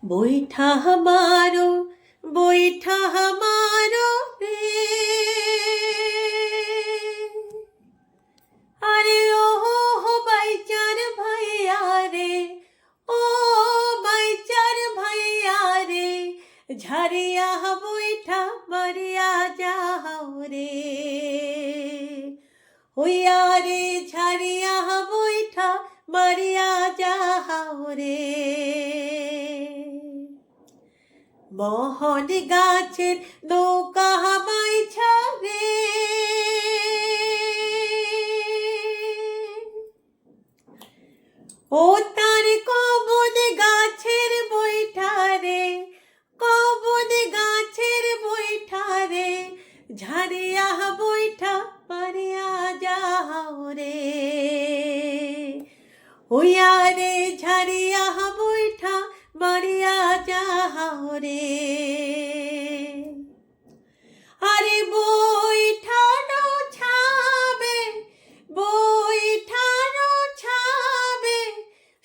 बैठा हमारो रे अरे हो बैचर भैया रे ओ बैचर भैया रे झरिया बैठा मरिया जाओ रे होया रे झरिया बैठा मरिया जाओ रे मोहन गाছের নৌকা বাইছা রে ও তার কবন গাছের বৈঠা রে কবন গাছের বৈঠা রে ঝারিয়া বৈঠা মারিয়া যাও রে ওয়া রে ঝারিয়া বৈঠা মারিয়া যাও রে আরে বৈঠানো ছাবে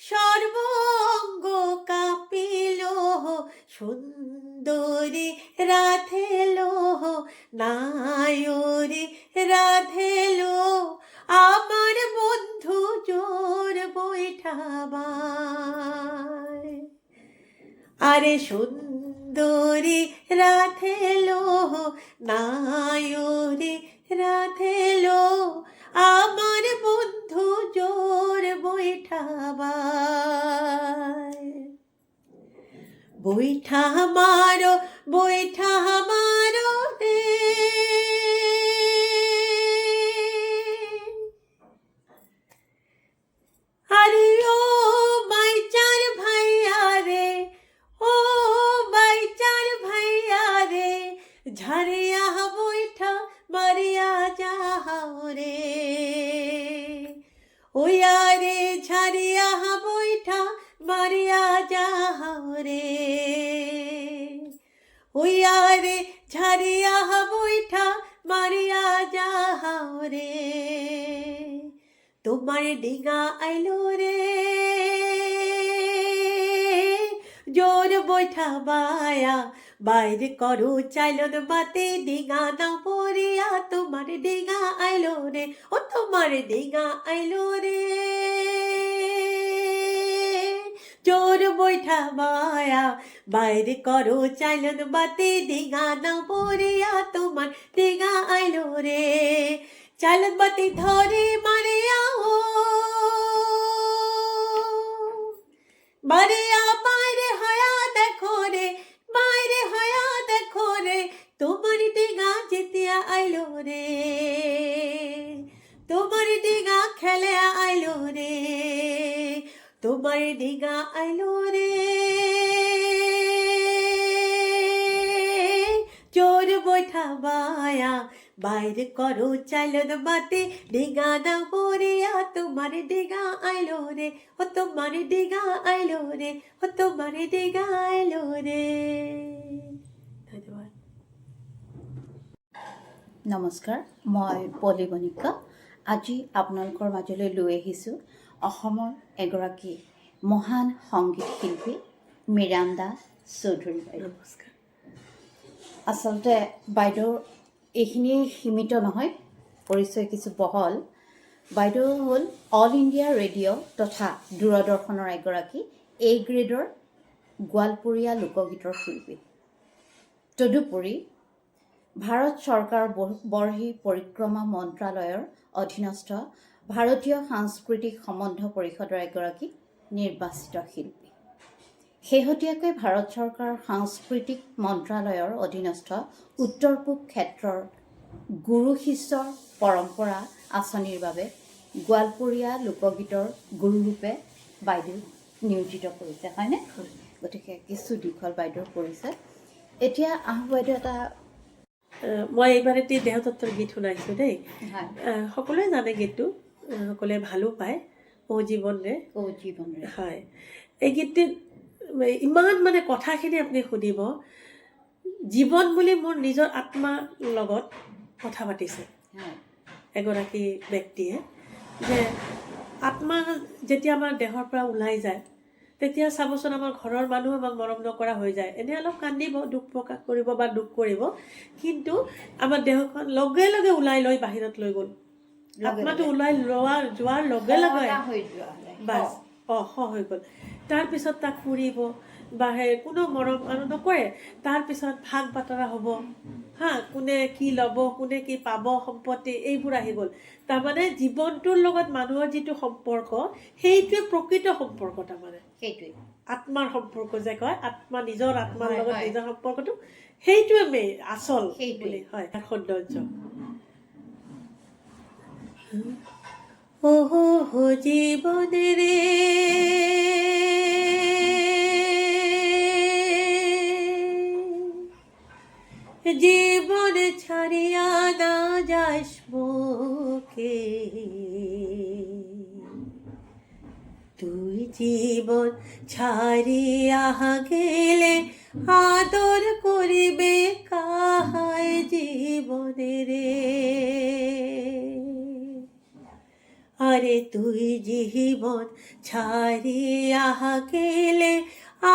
সর্বঙ্গ কাঁপিল সুন্দরী রাধেলো নায়রে রাধেলো আমার বন্ধু জোর বৈঠাবায় আরে সুন্দরী রাধেলো নায়রে রাধেলো আমার বন্ধু জোর বৈঠাবায় বৈঠা মারো রে আরে ও বাইচার ভাইয়া রে ও বাইচার ভাইয়া রে ঝারিয়া বৈঠা মারিয়া যাও রে ওয়া রে ঝারিয়া বৈঠা মারিয়া যাও রে ওয়া রে ঝারিয়া বৈঠা মারিয়া যাও রে তোমার ডিঙা আইলো রে জোর বৈঠা বায়া বাইরে করো চাইলন বাতে ডিঙা না পড়িয়া তোমার ডিঙা আইলো রে ও তোমার ডিঙা আইলো রে জোর বৈঠা বায়া বাইরে করো চাইলন বাতে ডিঙা না পড়িয়া তোমার ডিঙা আইলো রে চাইলন বাতে ধরে মারিয়া ও মারিয়া বাইরে হয়া দেখো রে বাইরে হয়া দেখো রে তোমার ডিঙা জিতিয়া আইলো রে তোমার ডিঙা খেলে আইলো রে তোমার ডিঙা আইলো রে চোর বৈঠা বায়া বাইরে করো চাইলন বাতে ডিঙা না পড়িয়া তোমার ডিঙা আইলো রে ও তোমার ডিঙা আইলো রে ও তোমার ডিঙা আইলো রে ধন্যবাদ নমস্কাৰ মই পলি বণিকা আজি আপোনালোকৰ মাজলৈ লৈ আহিছোঁ অসমৰ এগৰাকী মহান সংগীত শিল্পী মিৰান্দা চৌধুৰী বাইদেউ। নমস্কাৰ। আচলতে বাইদেউৰ এইখিনি সীমিত নহয়, পৰিচয় কিছু বহল। বাইদেউ হ'ল অল ইণ্ডিয়া ৰেডিঅ' তথা দূৰদৰ্শনৰ এগৰাকী এ গ্ৰেডৰ গোৱালপৰীয়া লোকগীতৰ শিল্পী। তদুপৰি ভাৰত চৰকাৰৰ বৰ্হি পৰিক্ৰমা মন্ত্ৰালয়ৰ অধীনস্থ ভাৰতীয় সাংস্কৃতিক সম্বন্ধ পৰিষদৰ এগৰাকী নিৰ্বাচিত শিল্পী। শেহতীয়াকৈ ভাৰত চৰকাৰৰ সাংস্কৃতিক মন্ত্ৰালয়ৰ অধীনস্থ উত্তৰ পূব ক্ষেত্ৰৰ গুৰু শিষ্যৰ পৰম্পৰা আঁচনিৰ বাবে গোৱালপৰীয়া লোকগীতৰ গুৰুৰূপে বাইদেউ নিয়োজিত কৰিছে, হয়নে? গতিকে কিছু দীঘল বাইদেউৰ কৰিছে। এতিয়া আহোঁ বাইদেউ এটা মই এইবাৰ এটি দেহতত্বৰ গীত শুনাইছোঁ দেই। সকলোৱে জানে গীতটো, সকলোৱে ভালো পায়। ও জীৱনৰে হয়। এই গীতটিত ইমান মানে কথাখিনি আপুনি শুনিব, জীৱন বুলি মোৰ নিজৰ আত্মাৰ লগত কথা পাতিছে এগৰাকী ব্যক্তিয়ে, যে আত্মা যেতিয়া আমাৰ দেহৰ পৰা ওলাই যায় তেতিয়া চাবচোন আমাৰ ঘৰৰ মানুহ আমাক মৰম নকৰা হৈ যায় এনে অলপ কান্দিব দুখ প্ৰকাশ কৰিব বা দুখ কৰিব কিন্তু আমাৰ দেহখন লগে লগে ওলাই লৈ বাহিৰত লৈ গ'ল আত্মাটো ওলাই যোৱাৰ লগে লগে বাছ হৈ গ'ল তাৰপিছত তাক ফুৰিব বা কোনো মৰম নকৰে তাৰপিছত ভাগ বাতৰা হ'ব হা কোনে কি ল'ব কোনে কি পাব সম্পত্তি এইবোৰ আহি গ'ল তাৰমানে জীৱনটোৰ লগত মানুহৰ যিটো সম্পৰ্ক সেইটোৱে প্ৰকৃত সম্পৰ্ক তাৰমানে সেইটোৱে আত্মাৰ সম্পৰ্ক যে কয় আত্মা নিজৰ আত্মাৰ লগত নিজৰ সম্পৰ্কটো সেইটোৱে আচল বুলি হয় সৌন্দৰ্য জীবনেৰে জীবন ছাড়িয়া না যাস মুখে তুই জীবন ছাড়িয়া গেলে আদর করিবে কাহায় জীবনেরে আরে তুই জীবন ছাড়িয়া গেলে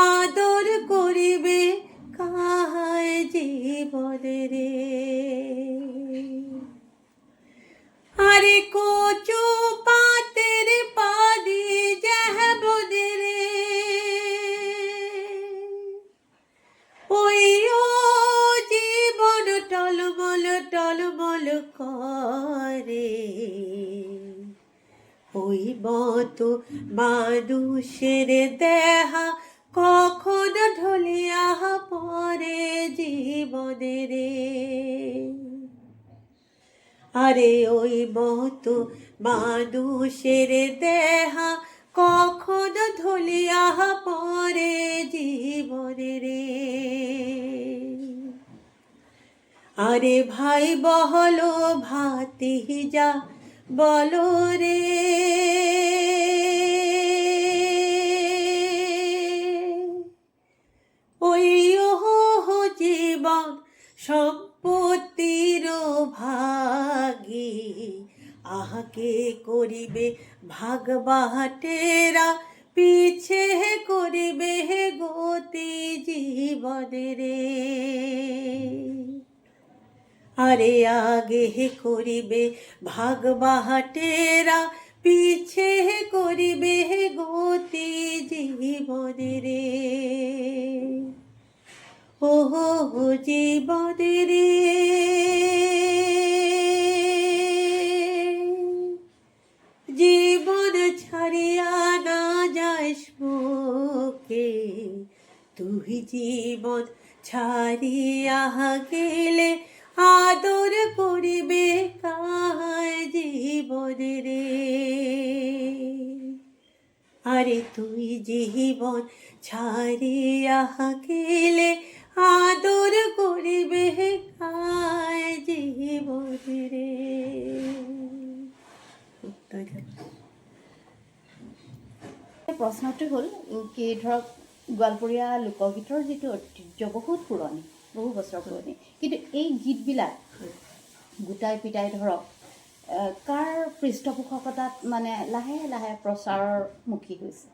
আদর করিবে কাহায় জীবনেরে আরে কচু পাতের পানি যেবনেরে ওই ও জীবন টলমল টলমল করে ওই মতো মানুষের দেহা কখন ঢলিয়া পরে জীবনেরে আরে ওই মতো মানুষের দেহা কখন ঢলিয়া পরে জীবনেরে আরে ভাই বহলো ভাতি যা বলো রে ওই জীবন সম্পত্তির ভাগী আহাকে করিবে ভাগ বাটেরা পিছে করিবে গতি জীবনেরে আরে আগে করিবে ভাগ বাটেরা পিছে করিবে গতি জীবনেরে ওহো জীবনেরে জীবন ছাড়িয়া না যাস মুখে তুই জীবন ছাড়িয়া গেলে আদর করিবে কাহায় জীবনেরে আরে তুই জীবন ছাড়িয়া গেলে আদর করিবে কাহায় জীবনেরে প্ৰশ্নটো হ'ল কি ধৰক গোৱালপৰীয়া লোকগীতৰ যিটো ঐতিহ্য বহুত পুৰণি বহু বছৰ পুৰণি কিন্তু এই গীতবিলাক গোটাই পিটাই ধৰক কাৰ পৃষ্ঠপোষকতাত মানে লাহে লাহে প্ৰচাৰৰ মুখী হৈছে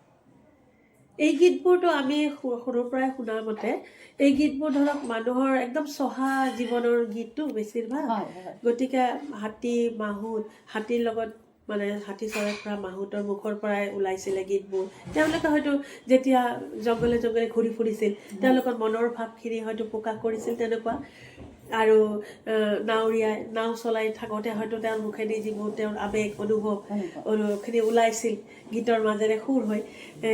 এই গীতবোৰতো আমি সৰুৰ পৰাই শুনাৰ মতে এই গীতবোৰ ধৰক মানুহৰ একদম চহা জীৱনৰ গীতটো বেছিভাগ গতিকে হাতী মাহুত হাতীৰ লগত মানে হাতী চৰাইৰ পৰা মাহুতৰ মুখৰ পৰাই ওলাইছিলে গীতবোৰ তেওঁলোকে হয়তো যেতিয়া জংঘলে জংঘলে ঘূৰি ফুৰিছিল তেওঁলোকৰ মনৰ ভাৱখিনি হয়তো প্ৰকাশ কৰিছিল তেনেকুৱা আৰু নাৱৰীয়াই নাও চলাই থাকোঁতে হয়তো তেওঁৰ মুখেদি যিবোৰ তেওঁৰ আৱেগ অনুভৱখিনি ওলাইছিল গীতৰ মাজেৰে সুৰ হৈ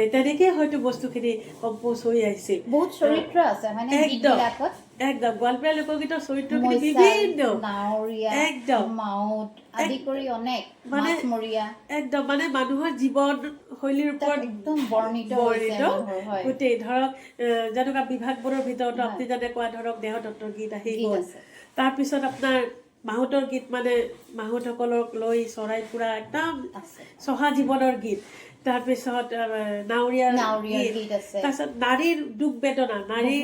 তেনেকৈ হয়তো বস্তুখিনি কম্প'জ হৈ আহিছিল বহুত চৰিত্ৰ আছে মানে গীতবিলাকত একদম গোৱালপৰীয়া লোকগীতৰ চৰিত্ৰখিনি বিভিন্ন একদম মাউত আদি কৰি অনেক মাছমৰীয়া একদম মানে মানুহৰ জীৱন শৈলীৰ ওপৰত একদম বৰ্ণিত গোটেই ধৰক যেনেকুৱা বিভাগবোৰৰ ভিতৰত আপুনি যেনে কোৱা ধৰক দেহতত্বৰ গীত আহি গ'ল তাৰপিছত আপোনাৰ মাহুতৰ গীত মানে মাহুতসকলক লৈ চৰাই ফুৰা একদম চহা জীৱনৰ গীত তাৰপিছত নাৱৰীয়াৰ গীত আছে তাৰপিছত নাৰীৰ দুখ বেদনা নাৰীৰ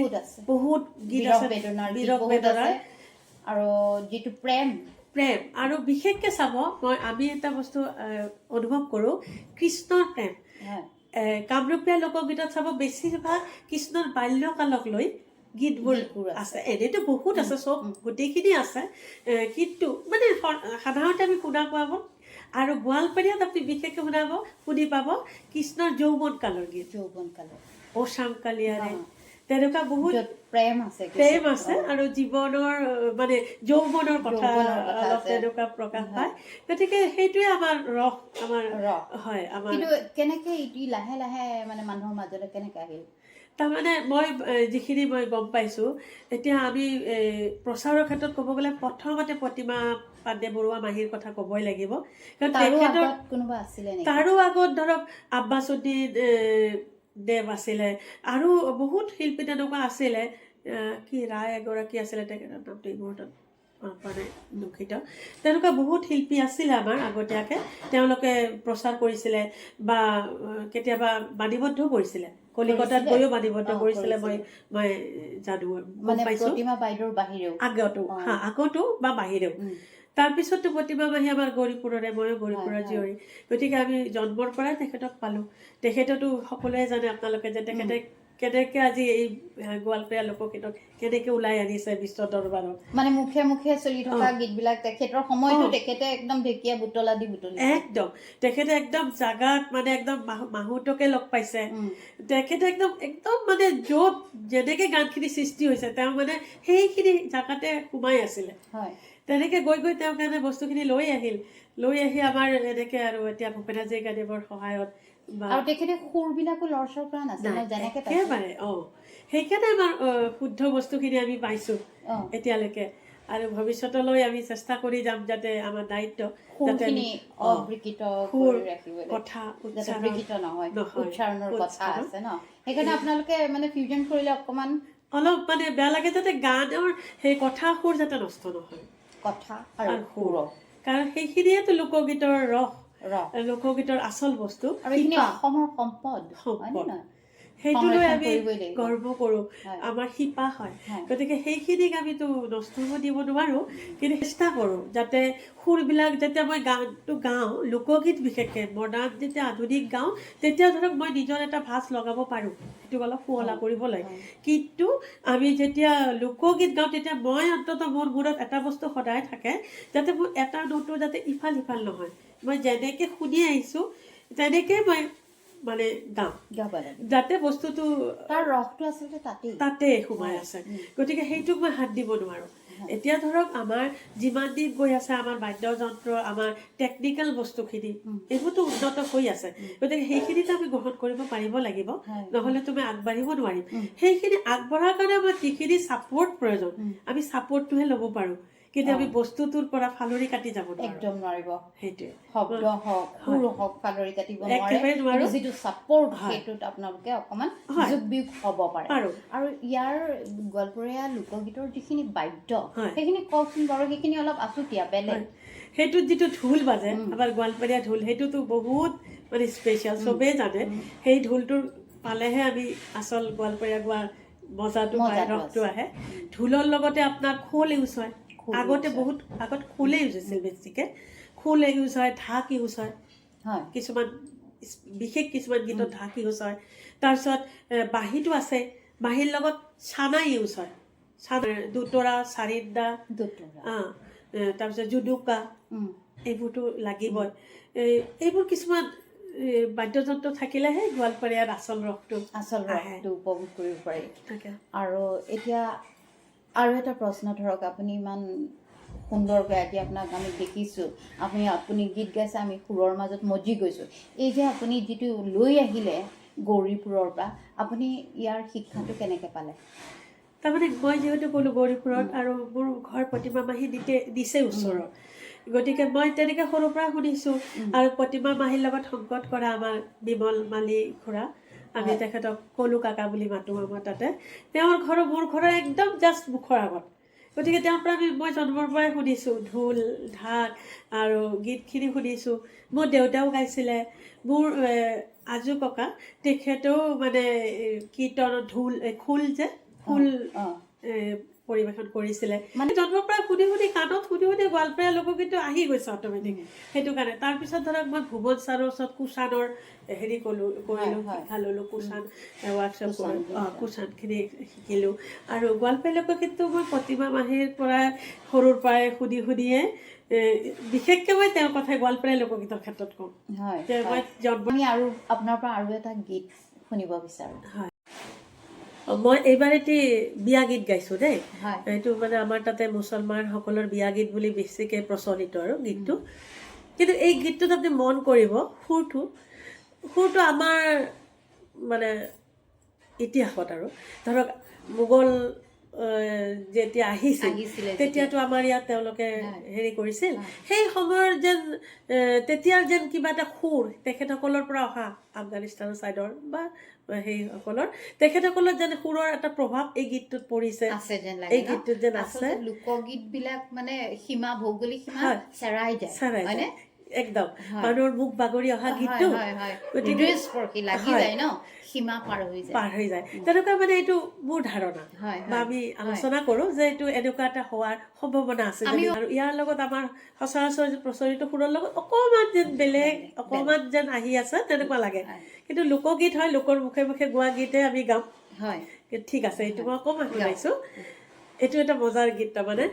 বহুত গীত আছে বিৰহ বেদনাৰ আৰু যিটো প্ৰেম আৰু বিশেষকৈ চাব আমি এটা বস্তু অনুভৱ কৰোঁ কৃষ্ণৰ প্ৰেম কামৰূপীয়া লোকগীতত চাব বেছিভাগ কৃষ্ণৰ বাল্যকালক লৈ গীতবোৰ আছে এনেতো বহুত আছে চব গোটেইখিনি আছে কিন্তু মানে সাধাৰণতে আমি শুনা পাব আৰু গোৱালপাৰীয়াত আপুনি বিশেষকৈ শুনি পাব কৃষ্ণৰ যৌৱন কালৰ গীত ও চাংকালিয়াৰে তেনেকুৱা বহুত প্ৰেম আছে আৰু জীৱনৰ মানে যৌৱনৰ কথা অলপ তেনেকুৱা প্ৰকাশ পায় গতিকে সেইটোৱে আমাৰ ৰস আমাৰ হয় আমাৰ কেনেকৈ ইটো লাহে লাহে মানে মানুহৰ মাজলৈ কেনেকৈ আহিল তাৰমানে মই যিখিনি মই গম পাইছোঁ এতিয়া আমি প্ৰচাৰৰ ক্ষেত্ৰত ক'ব গ'লে প্ৰথমতে প্ৰতিমা পাণ্ডে বৰুৱা মাহীৰ কথা ক'বই লাগিব কাৰণ তেখেতৰ তাৰো আগত ধৰক আব্বাসুদ্দি দেৱ আছিলে আৰু বহুত শিল্পী তেনেকুৱা আছিলে কি ৰায় এগৰাকী আছিলে তেখেতৰ নামটো ইমূৰ্তত মানে দুখিত তেনেকুৱা বহুত শিল্পী আছিলে আমাৰ আগতীয়াকৈ তেওঁলোকে প্ৰচাৰ কৰিছিলে বা কেতিয়াবা বাণীবদ্ধ কৰিছিলে কলিকতাত গৈও বাণীবদ্ধ কৰিছিলে মই জানো গম পাইছোঁ আগতো বা বাহিৰেও তাৰপিছততো প্ৰতিমা মাহী আমাৰ গৌৰীপুৰৰে ময়ো গৌৰীপুৰৰ জীয়ৰী গতিকে আমি জন্মৰ পৰাই তেখেতক পালোঁ তেখেততো সকলোৱে জানে আপোনালোকে যে তেখেতে কেনেকৈ আজি এই গোৱালপৰীয়া লোকগীতক কেনেকৈ ওলাই আনিছে বিশ্ব দৰবাৰত মানে মুখে মুখে চলি থকা গীতবিলাক তেখেতৰ সময়তো তেখেতে একদম ঢেকীয়া বুটলা দি বুটলি একদম তেখেতে একদম জাগাত মানে একদম মাহুতকে লগ পাইছে তেখেতে একদম একদম মানে য'ত যেনেকৈ গানখিনি সৃষ্টি হৈছে তেওঁ মানে সেইখিনি জাগাতে সোমাই আছিলে তেনেকৈ গৈ গৈ তেওঁ কাৰণে বস্তুখিনি লৈ আহি আমাৰ এনেকৈ আৰু এতিয়া ভূপেন হাজৰিকাদেৱৰ সহায়ত আৰু তেখেতে সুৰবিলাকো লৰচৰ কৰা নাছিল একেবাৰে সেইকাৰণে আমাৰ শুদ্ধ বস্তুখিনি আমি পাইছোঁ এতিয়ালৈকে আৰু ভৱিষ্যতলৈ আমি চেষ্টা কৰি যাম যাতে আমাৰ দায়িত্ব যাতে সুৰ কথা উচ্চাৰণৰ কথা আছে ন সেইকাৰণে আপোনালোকে মানে ফিউজন কৰিলে অকণমান অলপ মানে বেয়া লাগে যাতে গানৰ সেই কথা সুৰ যাতে নষ্ট নহয় কথা আৰু সুৰ কাৰণ সেইখিনিয়েতো লোকগীতৰ ৰস লোকগীতৰ আচল বস্তু অসমৰ সম্পদ সেইটো লৈ আমি গৰ্ব কৰোঁ আমাৰ শিপা হয় গতিকে সেইখিনিক আমিতো নষ্ট হ'ব দিব নোৱাৰোঁ কিন্তু চেষ্টা কৰোঁ যাতে সুৰবিলাক যেতিয়া মই গানটো গাওঁ লোকগীত বিশেষকৈ মডাৰ্ণ যেতিয়া আধুনিক গাওঁ তেতিয়া ধৰক মই নিজৰ এটা ভাঁজ লগাব পাৰোঁ সেইটো অলপ শুৱলা কৰিব লাগে কিন্তু আমি যেতিয়া লোকগীত গাওঁ তেতিয়া মই অন্ততঃ মোৰ মূৰত এটা বস্তু সদায় থাকে যাতে মোৰ এটা নোটটো যাতে ইফাল সিফাল নহয় মই যেনেকৈ শুনি আহিছোঁ তেনেকৈ মই মানে গাম যাতে বস্তুটো তাৰ ৰসটো আচলতে তাতে সোমাই আছে গতিকে সেইটোক মই হাত দিব নোৱাৰোঁ এতিয়া ধৰক আমাৰ যিমান দিন গৈ আছে আমাৰ বাদ্যযন্ত্ৰ আমাৰ টেকনিকেল বস্তুখিনি এইবোৰতো উন্নত হৈ আছে গতিকে সেইখিনিতো আমি গ্ৰহণ কৰিব পাৰিব লাগিব নহ'লেতো মই আগবাঢ়িব নোৱাৰিম সেইখিনি আগবঢ়াৰ কাৰণে আমাৰ যিখিনি ছাপোৰ্ট প্ৰয়োজন আমি ছাপোৰ্টটোহে ল'ব পাৰোঁ কিন্তু আমি বস্তুটোৰ পৰা ফালৰি কাটি যাব একদম নোৱাৰিব সেইটোৱে শব্দ হওক সুৰ হওক ফালৰি কাটিব নোৱাৰে যিটো ছাপোৰ্ট সেইটোত আপোনালোকে অকণমান যোগ বিয়োগ হ'ব পাৰে আৰু ইয়াৰ গোৱালপৰীয়া লোকগীতৰ যিখিনি বাদ্য সেইখিনি কওকচোন বাৰু সেইখিনি অলপ আছুতীয়া বেলেগ সেইটোত যিটো ঢোল বাজে আমাৰ গোৱালপৰীয়া ঢোল সেইটোতো বহুত মানে স্পেচিয়েল চবেই জানে সেই ঢোলটোৰ পালেহে আমি আচল গোৱালপৰীয়া গোৱাৰ মজাটো ৰসটো আহে ঢোলৰ লগতে আপোনাৰ খোল ইউজ হয় আগতে বহুত আগত খোলেই ইউজ হৈছিল বেছিকৈ খোল ইউজ হয় ঢাক ইউজ হয় কিছুমান বিশেষ কিছুমান গীতত ঢাক ইউজ হয় তাৰপিছত বাঁহীটো আছে বাঁহীৰ লগত চানা ইউজ হয় দুতৰা চাৰিন্দা তাৰপিছত জুডুকা এইবোৰতো লাগিবই এইবোৰ কিছুমান বাদ্যযন্ত্ৰ থাকিলেহে গোৱালপৰীয়াৰ আচল ৰসটো উপভোগ কৰিব পাৰি আৰু এতিয়া আৰু এটা প্ৰশ্ন ধৰক আপুনি ইমান সুন্দৰকৈ আজি আপোনাক আমি দেখিছোঁ আপুনি গীত গাইছে আমি সুৰৰ মাজত মজি গৈছোঁ এই যে আপুনি যিটো লৈ আহিলে গৌৰীপুৰৰ পৰা আপুনি ইয়াৰ শিক্ষাটো কেনেকৈ পালে তাৰমানে মই যিহেতু ক'লোঁ গৌৰীপুৰত আৰু মোৰ ঘৰ প্ৰতিমা মাহী দিছে ওচৰত গতিকে মই তেনেকৈ সৰুৰ পৰা শুনিছোঁ আৰু প্ৰতিমা মাহীৰ লগত সংগত কৰা আমাৰ বিমল মালি খুৰা আমি তেখেতক কলু কাকা বুলি মাতোঁ আমাৰ তাতে তেওঁৰ ঘৰৰ মোৰ ঘৰৰ একদম জাষ্ট মুখৰ আগত গতিকে তেওঁৰ পৰা মই জন্মৰ পৰাই শুনিছোঁ ঢোল ঢাক আৰু গীতখিনি শুনিছোঁ মোৰ দেউতাও গাইছিলে মোৰ আজু ককা তেখেতেও মানে কীৰ্তন ঢোল খোল যে খোল পৰিৱেশন কৰিছিলে মানে জন্মৰ পৰা শুনি শুনি কাণত শুনি শুনি গোৱালপৰীয়া লোকগীতটো আহি গৈছে অট'মেটিক সেইটো কাৰণে তাৰপিছত ধৰক মই ভুৱন ছাৰৰ ওচৰত কুচানৰ হেৰি কৰিলোঁ শিক্ষা ল'লোঁ কুচান ৱৰ্কশ্বপ কুচানখিনি শিকিলোঁ আৰু গোৱালপৰীয়া লোকগীতটো মই প্ৰতিমা মাহীৰ পৰা সৰুৰ পৰাই শুনি শুনিয়ে বিশেষকৈ মই তেওঁৰ কথা গোৱালপৰীয়া লোকগীতৰ ক্ষেত্ৰত কওঁ মই জন্ম আৰু আপোনাৰ পৰা আৰু এটা গীত শুনিব বিচাৰোঁ হয় মই এইবাৰ এটি বিয়া গীত গাইছোঁ দেই এইটো মানে আমাৰ তাতে মুছলমানসকলৰ বিয়া গীত বুলি বেছিকৈ প্ৰচলিত আৰু গীতটো কিন্তু এই গীতটোত আপুনি মন কৰিব সুৰটো আমাৰ মানে ইতিহাসত আৰু ধৰক মোগল যেতিয়া আহিছিলে তেতিয়াতো আমাৰ ইয়াত তেওঁলোকে হেৰি কৰিছিল সেই সময়ৰ যেন তেতিয়াৰ যেন কিবা এটা সুৰ তেখেতসকলৰ পৰা অহা আফগানিস্তানৰ ছাইডৰ বা সেইসকলৰ তেখেতসকলৰ যেন সুৰৰ এটা প্ৰভাৱ এই গীতটোত পৰিছে এই গীতটোত যেন আছে লোকগীতবিলাক মানে সীমা ভৌগোলিক সীমা চেৰাই যায় একদম মানুহৰ মুখ বাগৰি অহা গীতটো সীমা পাৰ হৈ যায় তেনেকুৱা মানে এইটো মোৰ ধাৰণা বা আমি আলোচনা কৰোঁ যে এইটো এনেকুৱা এটা হোৱাৰ সম্ভাৱনা আছে আৰু ইয়াৰ লগত আমাৰ সচৰাচৰ প্ৰচলিত সুৰৰ লগত অকণমান যেন বেলেগ অকণমান যেন আহি আছে তেনেকুৱা লাগে কিন্তু লোকগীত হয় লোকৰ মুখে মুখে গোৱা গীতে আমি গাম ঠিক আছে এইটো মই অকণমান শুনাইছোঁ এইটো এটা মজাৰ গীত তাৰমানে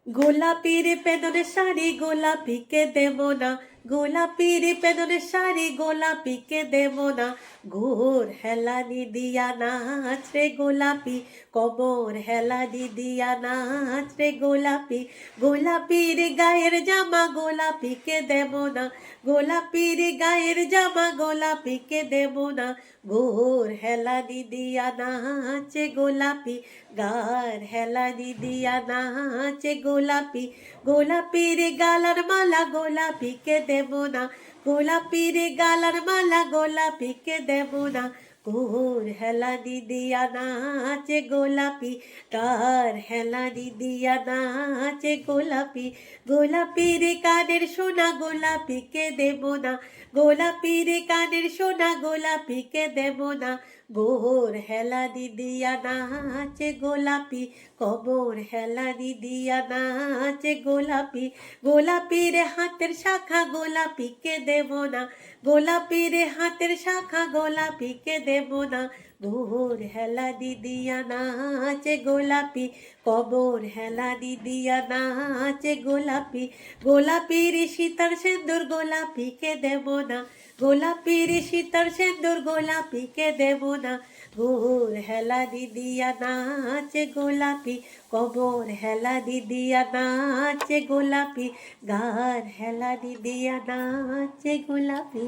গোলাপীৰ পেননে শাড়ি গোলাপীকে দেব না গোলাপীর পেদনে শাড়ি গোলাপিকে দেব না ঘোর হেলানি দিয়া নাচ রে গোলাপি কবর হেলানি দিয়া নাচ রে গোলাপি গোলাপির গায়ের জামা গোলাপিকে দেব না গোলাপির গায়ের জামা গোলাপিকে দেব না ঘোর হেলানি দিয়া নাচ গোলাপি গার হেলানি দিয়া নাচ গোলাপি গোলাপির গালার মালা গোলাপিকে দেব না গোলাপির গালার মালা গোলাপিকে দেব না ঘোর হেলানি দিয়া নাচ গোলাপি গার হেলানি দিয়া নাচ গোলাপি গোলাপির কানের সোনা গোলাপিকে দেব না গোলাপির কানের সোনা গোলাপিকে দেব না গোর হেলানি দিয়া নাচ গোলাপি কবর হেলানি দিয়া নাচ গোলাপি গোলাপির হাতের শাখা গোলাপিকে দেব না গোলাপির হাতের শাখা গোলাপিকে দেব না গোর হেলানি দিয়া নাচ গোলাপি কবর হেলানি দিয়া নাচ গোলাপি গোলাপির সীতার সিন্দুর গোলাপিকে দেব না গোলাপির সীতার সিন্দুর গোলাপিকে দেব না গোর হেলানি দিয়া নাচ গোলাপি কবর হেলানি দিয়া নাচ গোলাপি গার হেলানি দিয়া নাচ গোলাপি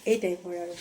এই টাইপৰ আৰু